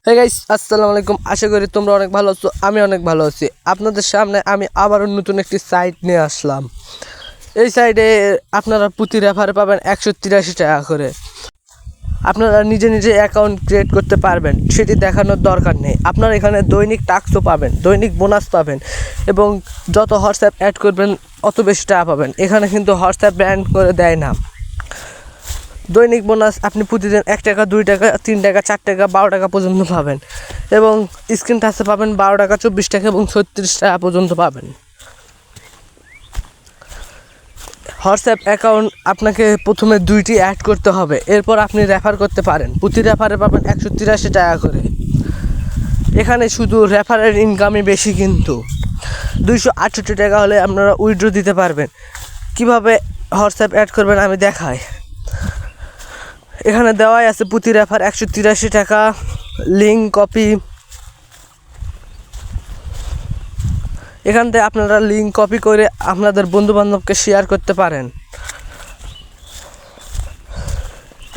Hey guys, আসসালামু আলাইকুম। আশা করি তোমরা অনেক ভালো আছো। আমি অনেক ভালো আছি। আপনাদের সামনে আমি আবারও নতুন একটি সাইট নিয়ে আসলাম। এই সাইটে আপনারা প্রতি রেফারে পাবেন 183 টাকা করে। আপনারা নিজে নিজে অ্যাকাউন্ট ক্রিয়েট করতে পারবেন, সেটি দেখানোর দরকার নেই। আপনারা এখানে দৈনিক টাস্কও পাবেন, দৈনিক বোনাস পাবেন এবং যত হোয়াটসঅ্যাপ অ্যাড করবেন অত বেশি টাকা পাবেন। এখানে কিন্তু হোয়াটসঅ্যাপ ব্যান করে দেয় না। দৈনিক বোনাস আপনি প্রতিদিন 1 টাকা, 2 টাকা, 3 টাকা, 4 টাকা, 12 টাকা পর্যন্ত পাবেন এবং স্ক্রিন টাচে পাবেন 12 টাকা, 24 টাকা এবং 36 টাকা পর্যন্ত পাবেন। হোয়াটসঅ্যাপ অ্যাকাউন্ট আপনাকে প্রথমে 2টি অ্যাড করতে হবে, এরপর আপনি রেফার করতে পারেন। প্রতি রেফারে পাবেন 183 টাকা করে। এখানে শুধু রেফারের ইনকামই বেশি, কিন্তু 268 টাকা হলে আপনারা উইথড্র দিতে পারবেন। কিভাবে হোয়াটসঅ্যাপ অ্যাড করবেন আমি দেখাই। এখানে দেওয়াই আছে প্রতি রেফার 183 টাকা। লিঙ্ক কপি, এখান থেকে আপনারা লিঙ্ক কপি করে আপনাদের বন্ধুবান্ধবকে শেয়ার করতে পারেন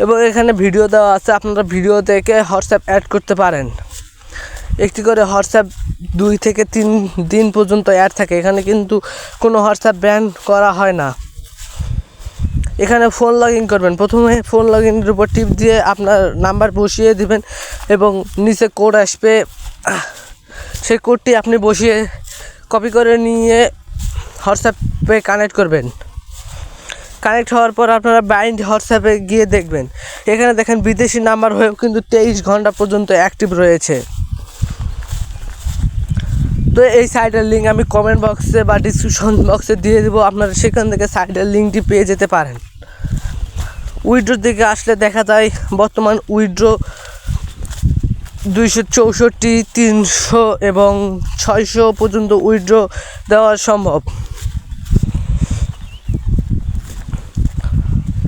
এবং এখানে ভিডিও দেওয়া আছে, আপনারা ভিডিও দেখে হোয়াটসঅ্যাপ অ্যাড করতে পারেন। একটি করে হোয়াটসঅ্যাপ 2 থেকে 3 দিন পর্যন্ত অ্যাড থাকে। এখানে কিন্তু কোনো হোয়াটসঅ্যাপ ব্যান করা হয় না। এখানে ফোন লগ ইন করবেন। প্রথমে ফোন লগ ইনের উপর টিপ দিয়ে আপনার নাম্বার বসিয়ে দিবেন এবং নিচে কোড আসবে, সেই কোডটি আপনি বসিয়ে কপি করে নিয়ে হোয়াটসঅ্যাপে কানেক্ট করবেন। কানেক্ট হওয়ার পর আপনারা বাইন্ড হোয়াটসঅ্যাপে গিয়ে দেখবেন, এখানে দেখেন বিদেশি নাম্বার হয়েও কিন্তু 23 ঘন্টা পর্যন্ত অ্যাক্টিভ রয়েছে। তো এই সাইটের লিঙ্ক আমি কমেন্ট বক্সে বা ডিসক্রিপশন বক্সে দিয়ে দেবো, আপনারা সেখান থেকে সাইটের লিঙ্কটি পেয়ে যেতে পারেন। উইথড্রোর দিকে আসলে দেখা যায় বর্তমান উইথড্রো 264, 300 এবং 600 পর্যন্ত উইথড্রো দেওয়া সম্ভব।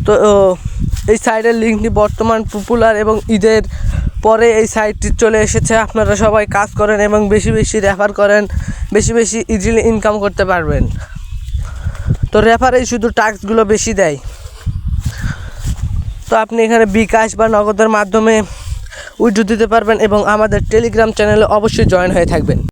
তো এই সাইটের লিঙ্কটি বর্তমান পপুলার এবং ঈদের পরে এই সাইটটি চলে এসেছে। আপনারা সবাই কাজ করেন এবং বেশি বেশি রেফার করেন, বেশি বেশি ইজিলি ইনকাম করতে পারবেন। তো রেফারেই শুধু টাস্কগুলো বেশি দেয়। তো আপনি এখানে বিকাশ বা নগদের মাধ্যমে উইথড্র দিতে পারবেন এবং আমাদের টেলিগ্রাম চ্যানেলে অবশ্যই জয়েন হয়ে থাকবেন।